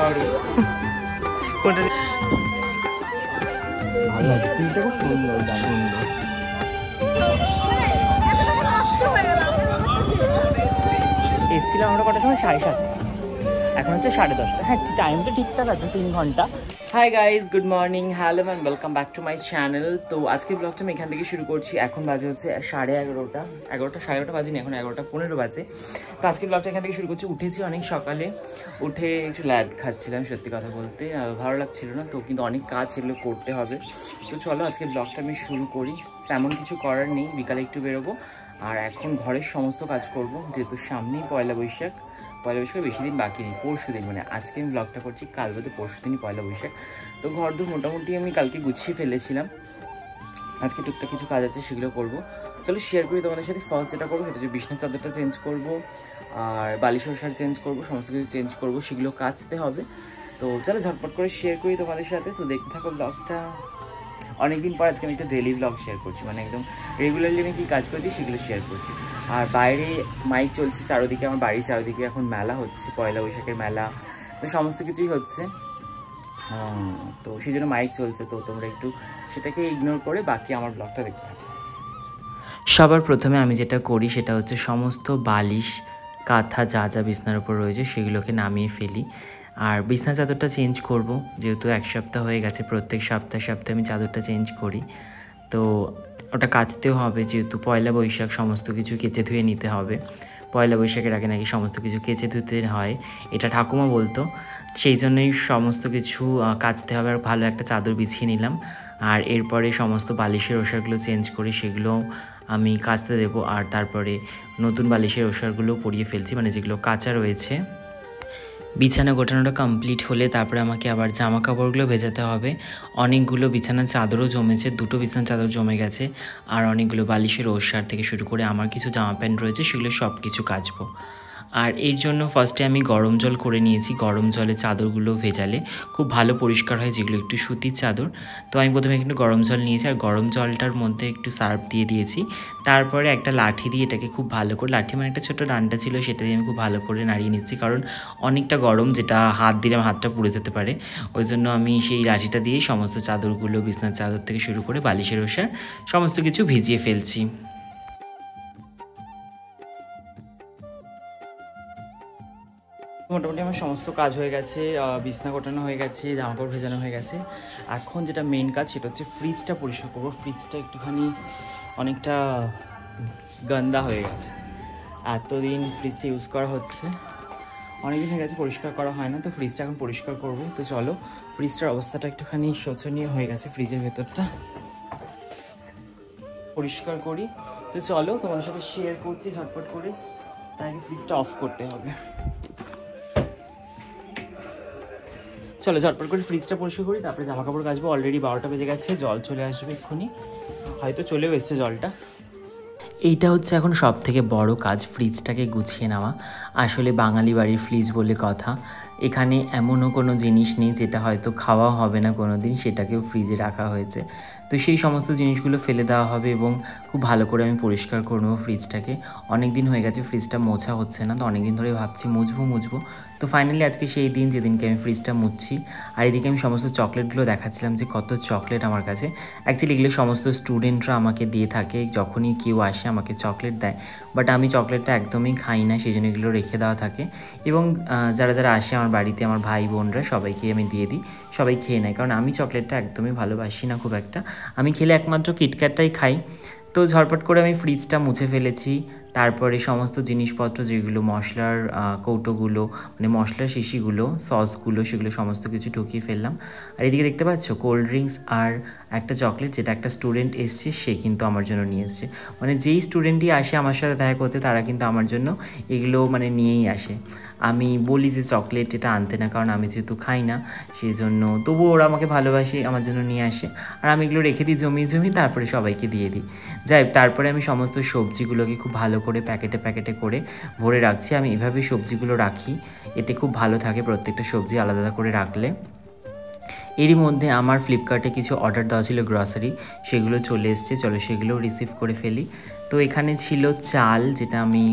Sorry কোনটা ভালো লাগছে তিনটা খুব সুন্দর সুন্দর এসেছিলাম আমরা কটার সময় 7:30 এখন হচ্ছে 10:30 হ্যাঁ টাইমটা ঠিকঠাক আছে 3 ঘন্টা hi guys good morning hello and welcome back to my channel তো আজকে ব্লগটা আমি এখান থেকে শুরু করছি এখন বাজে হচ্ছে 11:30 সাড়ে 11টা বাজেনি এখন 11:15 বাজে তো আজকে ব্লগটা এখান থেকে শুরু করছি উঠেছি অনেক সকালে উঠে একটু ল্যাদ খাচ্ছিলাম সত্যি কথা বলতে ভালো লাগছিল না তো কিন্তু অনেক কাজ সেগুলো করতে হবে তো চলো আজকে ব্লগটা আমি শুরু করি তেমন কিছু করার নেই বিকালে একটু বেরোবো আর এখন ঘরের সমস্ত কাজ করব যেহেতু সামনেই পয়লা বৈশাখ বেশি দিন বাকি নেই পরশু দিন মানে আজকে আমি ব্লগটা করছি কাল বাদে পরশু দিনই পয়লা বৈশাখ তো ঘরদূর মোটামুটি আমি কালকে গুছিয়ে ফেলেছিলাম আজকে টুকটাক কিছু কাজ আছে সেগুলো করবো চলো শেয়ার করি তোমাদের সাথে ফার্স্ট যেটা করবো সেটা হচ্ছে বিছানার চাদরটা চেঞ্জ করবো আর বালিশের ওষার চেঞ্জ করবো সমস্ত কিছু চেঞ্জ করবো সেগুলো কাচতে হবে তো চলো ঝটপট করে শেয়ার করি তোমাদের সাথে তো দেখতে থাকো ব্লগটা অনেকদিন পর আজকে আমি একটা ডেলি ব্লগ শেয়ার করছি মানে একদম রেগুলারলি আমি কী কাজ করছি সেগুলো শেয়ার করছি আর বাইরে মাইক চলছে চারোদিকে আমার বাড়ির চারোদিকে এখন মেলা হচ্ছে পয়লা বৈশাখের মেলা তো সমস্ত কিছুই হচ্ছে তো সেই জন্য মাইক চলছে তো তোমরা একটু সেটাকে ইগনোর করে বাকি আমার ব্লগটা দেখতে থাকো সবার প্রথমে আমি যেটা করি সেটা হচ্ছে সমস্ত বালিশ কাঁথা যা যা বিছনার উপর রয়েছে সেগুলোকে নামিয়ে ফেলি আর বিছনা চাদরটা চেঞ্জ করব যেহেতু 1 সপ্তাহ হয়ে গেছে প্রত্যেক সপ্তাহে আমি চাদরটা চেঞ্জ করি তো ওটা কাচতেও হবে যেহেতু পয়লা বৈশাখ সমস্ত কিছু কেচে ধুয়ে নিতে হবে পয়লা বৈশাখের আগে নাকি সমস্ত কিছু কেচে ধুতে হয় এটা ঠাকুমা বলতো সেই জন্যই সমস্ত কিছু কাচতে হবে আর ভালো একটা চাদর বিছিয়ে নিলাম আর এরপরে সমস্ত বালিশের ওষারগুলো চেঞ্জ করে সেগুলো আমি কাচতে দেবো আর তারপরে নতুন বালিশের ওষারগুলো পরিয়ে ফেলছি মানে যেগুলো কাঁচা রয়েছে বিছানা গোটানোটা কমপ্লিট হলে তারপরে আমাকে আবার জামা কাপড়গুলো ভেজাতে হবে অনেকগুলো বিছানার চাদরও জমেছে 2টো বিছানার চাদর জমে গেছে আর অনেকগুলো বালিশের ওষার থেকে শুরু করে আমার কিছু জামা প্যান্ট রয়েছে সেগুলো সব কিছু কাচবো আর এর জন্য ফার্স্টে আমি গরম জল করে নিয়েছি গরম জলে চাদরগুলো ভেজালে খুব ভালো পরিষ্কার হয় যেগুলো একটু সুতির চাদর তো আমি প্রথমে একটু গরম জল নিয়েছি আর গরম জলটার মধ্যে একটু সার্ফ দিয়ে দিয়েছি তারপরে একটা লাঠি দিয়ে এটাকে খুব ভালো করে লাঠি মানে একটা ছোটো ডান্ডা ছিল সেটা দিয়ে আমি খুব ভালো করে নাড়িয়ে নিচ্ছি কারণ অনেকটা গরম যেটা হাত দিলে আমার হাতটা পুড়ে যেতে পারে ওই জন্য আমি সেই লাঠিটা দিয়ে সমস্ত চাদরগুলো বিছনার চাদর থেকে শুরু করে বালিশের ওষার সমস্ত কিছু ভিজিয়ে ফেলছি মোটামুটি আমার সমস্ত কাজ হয়ে গেছে বিছনা গোটানো হয়ে গেছে জামাকাপড় ভেজানো হয়ে গেছে এখন যেটা মেন কাজ সেটা হচ্ছে ফ্রিজটা পরিষ্কার করবো ফ্রিজটা একটুখানি অনেকটা গন্দা হয়ে গেছে এতদিন ফ্রিজটা ইউজ করা হচ্ছে অনেকদিন হয়ে গেছে পরিষ্কার করা হয় না তো ফ্রিজটা এখন পরিষ্কার করবো তো চলো ফ্রিজটার অবস্থাটা একটুখানি শোচনীয় হয়ে গেছে ফ্রিজের ভেতরটা পরিষ্কার করি তো চলো তোমার সাথে শেয়ার করছি ঝটপট করে তাই ফ্রিজটা অফ করতে হবে চলো ঝটপট করে ফ্রিজটা পরিষ্কার করি তারপরে জামা কাপড় কাচবো অলরেডি 12টা বেজে গেছে জল চলে আসবে এক্ষুনি হয়তো চলেও এসছে জলটা এইটা হচ্ছে এখন সব থেকে বড় কাজ ফ্রিজটাকে গুছিয়ে নেওয়া আসলে বাঙালি বাড়ির ফ্রিজ বলে কথা এখানে এমনও কোনো জিনিস নেই যেটা হয়তো খাওয়া হবে না কোনো দিন সেটাকেও ফ্রিজে রাখা হয়েছে তো সেই সমস্ত জিনিসগুলো ফেলে দেওয়া হবে এবং খুব ভালো করে আমি পরিষ্কার করে নেবো ফ্রিজটাকে অনেক দিন হয়ে গেছে ফ্রিজটা মোছা হচ্ছে না তো অনেক দিন ধরে ভাবছি মুছবো তো ফাইনালি আজকে সেই দিন যেদিনকে আমি ফ্রিজটা মুছছি আর এদিকে আমি সমস্ত চকলেটগুলো দেখাচ্ছিলাম যে কত চকলেট আমার কাছে অ্যাকচুয়ালি এগুলো সমস্ত স্টুডেন্টরা আমাকে দিয়ে থাকে যখনই কেউ আসে আমাকে চকলেট দেয় বাট আমি চকলেটটা একদমই খাই না সেই জন্য এগুলো রেখে দেওয়া থাকে এবং যারা যারা আসে আমার বাড়িতে আমার ভাই বোনরা সবাইকে আমি দিয়ে দিই সবাই খেয়ে নেয় কারণ আমি চকলেটটা একদমই ভালোবাসি না খুব একটা আমি খেলে একমাত্র কিটক্যাটটাই খাই তো ঝটপট করে আমি ফ্রিজটা মুছে ফেলেছি তারপরে সমস্ত জিনিসপত্র যেগুলো মশলার কৌটোগুলো মানে মশলার শিশিগুলো সসগুলো সেগুলো সমস্ত কিছু ঢুকিয়ে ফেললাম আর এদিকে দেখতে পাচ্ছ কোল্ড ড্রিঙ্কস আর একটা চকলেট যেটা একটা স্টুডেন্ট এসছে সে কিন্তু আমার জন্য নিয়ে এসছে মানে যেই স্টুডেন্টই আসে আমার সাথে দেখা করতে তারা কিন্তু আমার জন্য এগুলো মানে নিয়েই আসে আমি বলি যে চকলেট এটা আনতে না কারণ আমি যেহেতু খাই না সেই জন্য তবুও ওরা আমাকে ভালোবাসে আমার জন্য নিয়ে আসে আর আমি এগুলো রেখে দিই জমিয়ে তারপরে সবাইকে দিয়ে দিই যাই তারপরে আমি সমস্ত সবজিগুলোকে খুব ভালো করে প্যাকেটে করে ভরে রাখছি আমি এভাবেই সবজিগুলো রাখি এতে খুব ভালো থাকে প্রত্যেকটা সবজি আলাদা করে রাখলে এরই মধ্যে আমার ফ্লিপকার্টে কিছু অর্ডার দেওয়া ছিল গ্রসারি, সেগুলো চলে এসছে, চলো সেগুলো রিসিভ করে ফেলি। তো এখানে ছিল চাল, যেটা আমি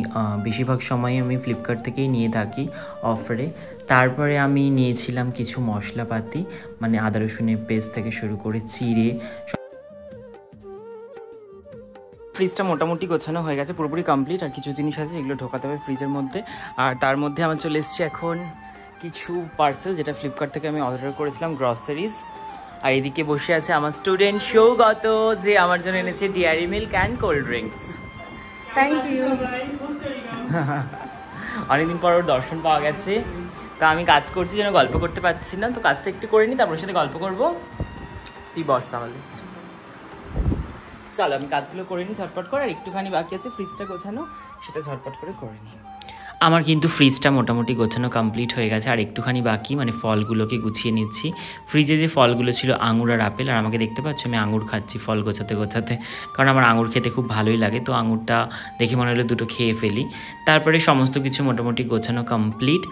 বেশিরভাগ সময় আমি ফ্লিপকার্ট থেকেই নিয়ে থাকি অফারে। তারপরে আমি নিয়েছিলাম কিছু মশলাপাতি, মানে আদা রসুনের পেস্ট থেকে শুরু করে চিড়ে। ফ্রিজটা মোটামুটি গোছানো হয়ে গেছে, পুরোপুরি কমপ্লিট। আর কিছু জিনিস আছে যেগুলো ঢোকাতে হবে ফ্রিজের মধ্যে। আর তার মধ্যে আমার চলে এসছে এখন কিছু পার্সেল, যেটা ফ্লিপকার্ট থেকে আমি অর্ডার করেছিলাম, গ্রসারিজ। আর এদিকে বসে আছে আমার স্টুডেন্ট সৌগত, যে আমার জন্য এনেছে Dairy Milk and cold drinks. Thank you. অনেকদিন পর ওর দর্শন পাওয়া গেছে। তা আমি কাজ করছি, যেন গল্প করতে পারছি না, তো কাজটা একটু করে নিই, তারপর ওর সাথে গল্প করবো। তুই বস তাহলে। চলো আমি কাজগুলো করে নিই ঝটপট করে। আর একটুখানি বাকি আছে ফ্রিজটা গোছানো, সেটা ঝটপট করে করে নিই। আমার কিন্তু ফ্রিজটা মোটামুটি গোছানো কমপ্লিট হয়ে গেছে, আর একটুখানি বাকি, মানে ফলগুলোকে গুছিয়ে নিচ্ছি। ফ্রিজে যে ফলগুলো ছিল আঙুর আর আপেল, আর আমাকে দেখতে পাচ্ছ আমি আঙুর খাচ্ছি ফল গোছাতে গোছাতে, কারণ আমার আঙুর খেতে খুব ভালোই লাগে। তো আঙুরটা দেখে মনে হলো দুটো খেয়ে ফেলি। তারপরে সমস্ত কিছু মোটামুটি গোছানো কমপ্লিট।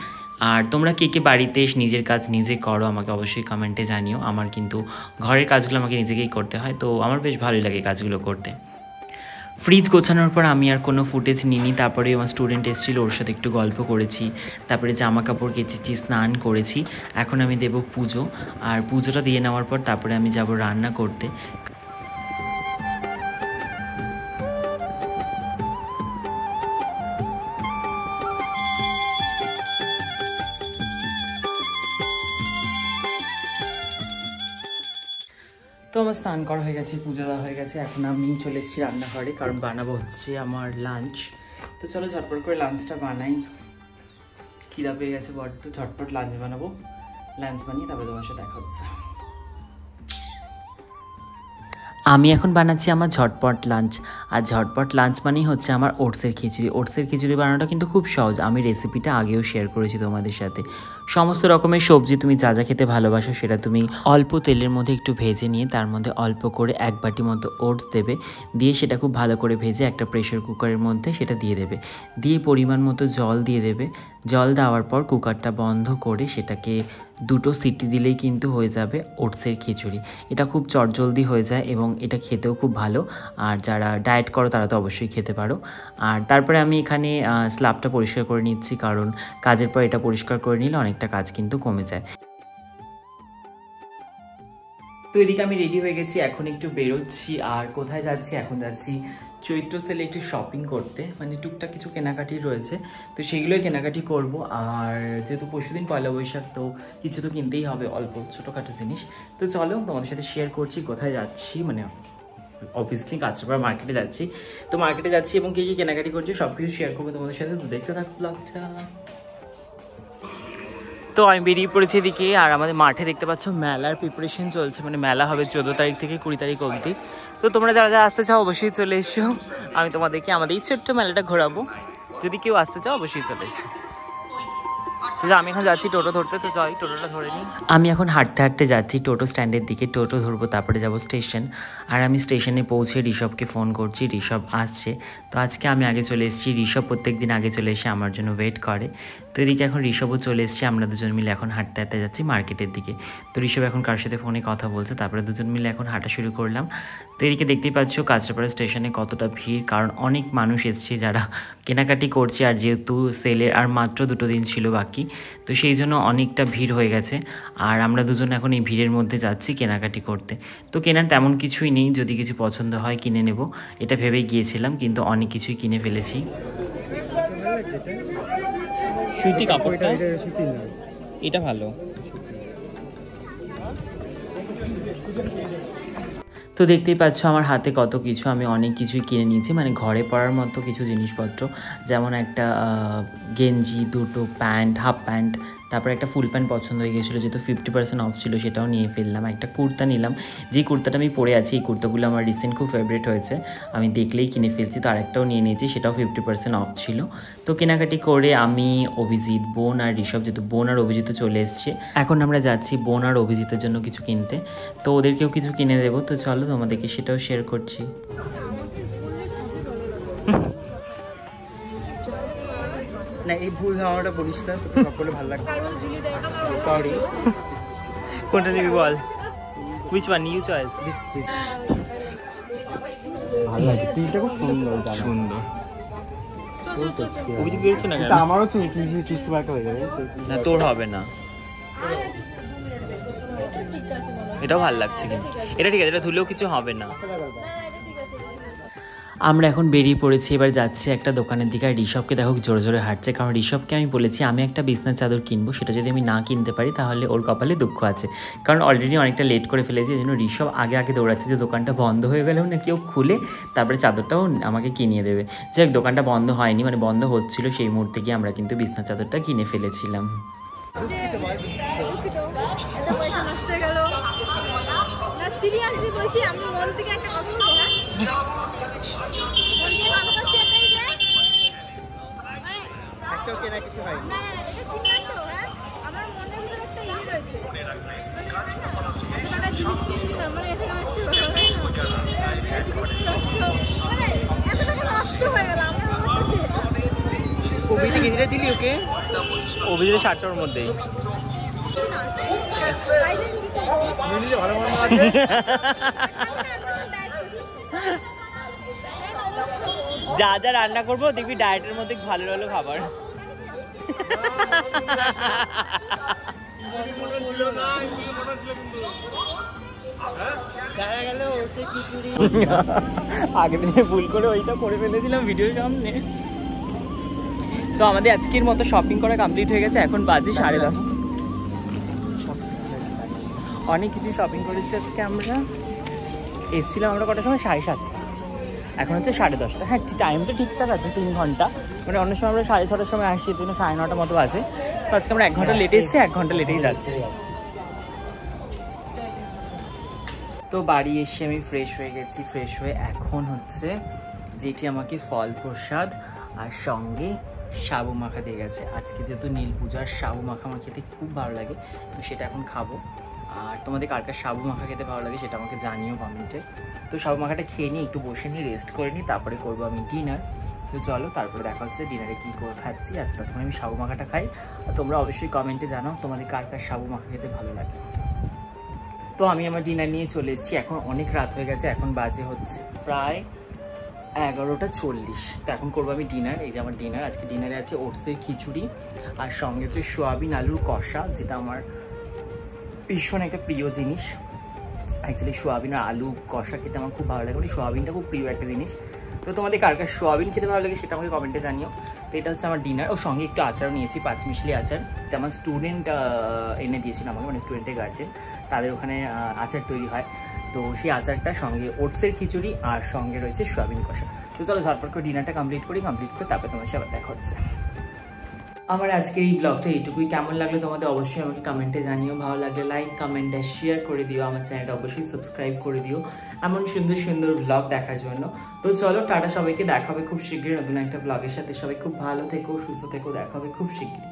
আর তোমরা কে কে বাড়িতে নিজের কাজ নিজে করো আমাকে অবশ্যই কমেন্টে জানিও। আমার কিন্তু ঘরের কাজগুলো আমাকে নিজেকেই করতে হয়, তো আমার বেশ ভালোই লাগে কাজগুলো করতে। ফ্রিজ গোছানোর পর আমি আর কোনো ফুটেজ নিইনি। তারপরে আমার স্টুডেন্ট এসেছিলো, ওর সাথে একটু গল্প করেছি, তারপরে জামা কাপড় কেচেছি, স্নান করেছি। এখন আমি দেব পুজো, আর পুজোটা দিয়ে নেওয়ার পর তারপরে আমি যাব রান্না করতে। তো আমার স্নান করা হয়ে গেছে, পুজো দেওয়া হয়ে গেছে। এখন আমি চলে এসেছি রান্নাঘরে, কারণ বানাবো হচ্ছে আমার লাঞ্চ। তো চলো ঝটপট করে লাঞ্চটা বানাই, খিদা পেয়ে গেছে বড্ড। ঝটপট লাঞ্চ বানাবো, লাঞ্চ বানিয়ে তারপরে তোমার সাথে দেখা হচ্ছে। আমি এখন বানাচ্ছি আমার ঝটপট লাঞ্চ। আর ঝটপট লাঞ্চ মানেই হচ্ছে আমার ওটসের খিচুড়ি। ওটসের খিচুড়ি বানানোটা কিন্তু খুব সহজ, আমি রেসিপিটা আগেও শেয়ার করেছি তোমাদের সাথে। সমস্ত রকমের সবজি তুমি যা যা খেতে ভালোবাসো সেটা তুমি অল্প তেলের মধ্যে একটু ভেজে নিয়ে তার মধ্যে অল্প করে 1 বাটি মতো ওটস দেবে, দিয়ে সেটা খুব ভালো করে ভেজে একটা প্রেশার কুকারের মধ্যে সেটা দিয়ে দেবে, দিয়ে পরিমাণ মতো জল দিয়ে দেবে। জল দেওয়ার পর কুকারটা বন্ধ করে সেটাকে 2টো সিটি দিলেই কিন্তু হয়ে যাবে ওটসের খিচুড়ি। এটা খুব চটজলদি হয়ে যায় এবং এটা খেতেও খুব ভালো। আর যারা ডায়েট করো তারা তো অবশ্যই খেতে পারো। আর তারপরে আমি এখানে স্ল্যাবটা পরিষ্কার করে নিচ্ছি, কারণ কাজের পর এটা পরিষ্কার করে নিলে অনেকটা কাজ কিন্তু কমে যায়। তো এদিকে আমি রেডি হয়ে গেছি, এখন একটু বেরোচ্ছি। আর কোথায় যাচ্ছি? এখন যাচ্ছি চৈত্র সেলে একটু শপিং করতে, মানে টুকটাক কিছু কেনাকাটি রয়েছে, তো সেগুলোই কেনাকাটি করব। আর যেহেতু পরশুদিন পয়লা বৈশাখ, তো কিছু তো কিনতেই হবে, অল্প ছোটোখাটো জিনিস। তো চলো তোমাদের সাথে শেয়ার করছি কোথায় যাচ্ছি, মানে অবভিয়াসলি কাঁচরাপাড়া মার্কেটে যাচ্ছি। তো মার্কেটে যাচ্ছি এবং কী কী কেনাকাটি করছি সব কিছু শেয়ার করবো তোমাদের সাথে, তো দেখতে থাকো ব্লগটা। তো আমি বেরিয়ে পড়েছি এদিকে, আর আমাদের মাঠে দেখতে পাচ্ছ মেলার প্রিপারেশন চলছে, মানে মেলা হবে 14 তারিখ থেকে 20 তারিখ অবধি। তো তোমরা যারা যারা আসতে চাও অবশ্যই চলে এসো, আমি তোমাদেরকে আমাদের এই ছোট্ট মেলাটা ঘোরাবো। যদি কেউ আসতে চাও অবশ্যই চলে এসো। তো আমি এখন যাচ্ছি টোটো ধরতে, তো যাই টোটোটা ধরে নিই। আমি এখন হাঁটতে হাঁটতে যাচ্ছি টোটো স্ট্যান্ডের দিকে, টোটো ধরবো, তারপরে যাব স্টেশন। আর আমি স্টেশনে পৌঁছে ঋষভকে ফোন করছি, ঋষভ আসছে। তো আজকে আমি আগে চলে এসেছি, ঋষভ প্রত্যেকদিন আগে চলে এসে আমার জন্য ওয়েট করে। তো এদিকে এখন ঋষভও চলে এসেছে, আমরা দুজন মিলে এখন হাঁটতে হাঁটতে যাচ্ছি মার্কেটের দিকে। তো ঋষভ এখন কার সাথে ফোনে কথা বলছে, তারপরে দুজন মিলে এখন হাঁটা শুরু করলাম। তো এদিকে দেখতেই পাচ্ছ কাঁচরাপাড়া স্টেশনে কতটা ভিড়, কারণ অনেক মানুষ এসছে যারা কেনাকাটি করছে। আর যেহেতু সেলের আর মাত্র 2 দিন ছিল বাকি, তো সেই জন্য অনেকটা ভিড় হয়ে গেছে। আর আমরা দুজন এখন এই ভিড়ের মধ্যে যাচ্ছি কেনাকাটি করতে। তো কেনার তেমন কিছুই নেই, যদি কিছু পছন্দ হয় কিনে নেব, এটা ভেবেই গিয়েছিলাম, কিন্তু অনেক কিছুই কিনে ফেলেছি। সুতি কাপড়টা এটা ভালো। তো দেখতেই পাচ্ছ আমার হাতে কত কিছু, আমি অনেক কিছুই কিনে নিয়েছি, মানে ঘরে পরার মতো কিছু জিনিসপত্র, যেমন একটা গেঞ্জি, 2টো প্যান্ট, হাফ প্যান্ট, তারপরে একটা ফুল প্যান্ট পছন্দ হয়ে গেছিলো, যেহেতু 50% অফ ছিল সেটাও নিয়ে ফেললাম। একটা কুর্তা নিলাম, যে কুর্তাটা আমি পরে আছি, এই কুর্তাগুলো আমার রিসেন্ট খুব ফেভারিট হয়েছে, আমি দেখলেই কিনে ফেলছি। তো আরেকটাও নিয়ে নিয়েছি, সেটাও 50% অফ ছিল। তো কেনাকাটি করে আমি, অভিজিৎ, বোন আর ঋষভ, যেহেতু বোন আর অভিজিৎ চলে এসছে, এখন আমরা যাচ্ছি বোন আর অভিজিতের জন্য কিছু কিনতে। তো ওদেরকেও কিছু কিনে দেবো, তো চলো তোমাদেরকে সেটাও শেয়ার করছি। না এই ভুল ধারণাটা বলিস না, তোকে সকলে ভালো লাগবে, সরি। কোনটা নিবি বল? Which one you choice? This. ভালো লাগে, তিনটা খুব সুন্দর। সুন্দর। অভিজিৎ বেরোচ্ছে না কেন? আমারও চুষতে বাঁকা হয়ে যাবে। না তোর হবে না। এটাও ভালো লাগছে কিন্তু। এটা ঠিক আছে, এটা ধুলেও কিছু হবে না। আমরা এখন বেরিয়ে পড়েছি, এবার যাচ্ছি একটা দোকানের দিকে। আর ঋষভকে দেখো জোরে জোরে হাঁটছে, কারণ ঋষভকে আমি বলেছি আমি একটা বিছনার চাদর কিনবো, সেটা যদি আমি না কিনতে পারি তাহলে ওর কপালে দুঃখ আছে, কারণ অলরেডি অনেকটা লেট করে ফেলেছি। এই জন্য ঋষভ আগে দৌড়াচ্ছে যে দোকানটা বন্ধ হয়ে গেলেও না কেউ খুলে তারপরে চাদরটাও আমাকে কিনিয়ে দেবে। যাই হোক, দোকানটা বন্ধ হয়নি, মানে বন্ধ হচ্ছিল, সেই মুহূর্তে গিয়ে আমরা কিন্তু বিছনার চাদরটা কিনে ফেলেছিলাম। দিলি ওকে অভিজিতের শার্টটার মধ্যেই যা যা রান্না করবো দেখবি ডায়েটের মধ্যে ভালো ভালো খাবার। আগের দিনে ভুল করে ওইটা করে ফেলেছিলাম ভিডিওর সামনে। তো আমাদের আজকের মতো শপিং করা কমপ্লিট হয়ে গেছে, এখন বাজে 10:30। অনেক কিছু শপিং করেছি আজকে। আমরা এসেছিলাম আমরা কটার সময়? 7:30। এখন হচ্ছে 10:30। হ্যাঁ, টাইমটা ঠিকঠাক আছে, 3 ঘন্টা। মানে অন্য সময় আমরা 6:30টার সময় আসি, 9:30 মতো আছে। তো আজকে আমরা 1 ঘন্টা লেটে এসেছি, 1 ঘন্টা লেটেই যাচ্ছি। তো বাড়ি এসে আমি ফ্রেশ হয়ে গেছি। ফ্রেশ হয়ে এখন হচ্ছে যেটি আমাকে ফল প্রসাদ আর সঙ্গে সাবু মাখা দিয়ে গেছে। আজকে যেহেতু নীল পূজার, সাবু মাখা আমার খেতে খুব ভালো লাগে, তো সেটা এখন খাবো। আর তোমাদের কার কার সাবু মাখা খেতে ভালো লাগে সেটা আমাকে জানিও কমেন্টে। তো সাবু মাখাটা খেয়ে নিই, একটু বসে নিই, রেস্ট করে নিই, তারপরে করবো আমি ডিনার। তো চলো তারপরে দেখা হচ্ছে ডিনারে কী করে খাচ্ছি। আর তখন আমি সাবু মাখাটা খাই। আর তোমরা অবশ্যই কমেন্টে জানাও তোমাদের কার কার সাবু মাখা খেতে ভালো লাগে। তো আমি আমার ডিনার নিয়ে চলে এসেছি। এখন অনেক রাত হয়ে গেছে, এখন বাজে হচ্ছে প্রায় 11:40। তো এখন করবো আমি ডিনার। এই যে আমার ডিনার, আজকে ডিনারে আছে ওটসের খিচুড়ি আর সঙ্গে হচ্ছে সোয়াবিন আলুর কষা, যেটা আমার ভীষণ একটা প্রিয় জিনিস। অ্যাকচুয়ালি সোয়াবিন আর আলু কষা খেতে আমার খুব ভালো লাগে, মানে সোয়াবিনটা খুব প্রিয় একটা জিনিস। তো তোমাদের কার কার সোয়াবিন খেতে ভালো লাগে সেটা আমাকে কমেন্টে জানিও। তো এটা হচ্ছে আমার ডিনার। ও সঙ্গে একটু আচারও নিয়েছি, 5 মিশালি আচার। এটা আমার স্টুডেন্ট এনে দিয়েছিল আমাকে, মানে স্টুডেন্টের গার্জেন, তাদের ওখানে আচার তৈরি হয়। তো সেই আচারটা সঙ্গে ওটসের খিচুড়ি আর সঙ্গে রয়েছে সোয়াবিন কষা। তো চলো ঝটপট করে ডিনারটা কমপ্লিট করে তারপরে তোমার সাথে দেখা হচ্ছে। আমার আজকের এই ব্লগটা এইটুকুই। কেমন লাগলো তোমাদের অবশ্যই আমাকে কমেন্টে জানিও। ভালো লাগলে লাইক, কমেন্ট আর শেয়ার করে দিও। আমার চ্যানেলটা অবশ্যই সাবস্ক্রাইব করে দিও এমন সুন্দর সুন্দর ব্লগ দেখার জন্য। তো চলো টাটা, সবাইকে দেখা হবে খুব শীঘ্রই নতুন একটা ব্লগের সাথে। সবাই খুব ভালো থেকো, সুস্থ থেকো, দেখা হবে খুব শীঘ্রই।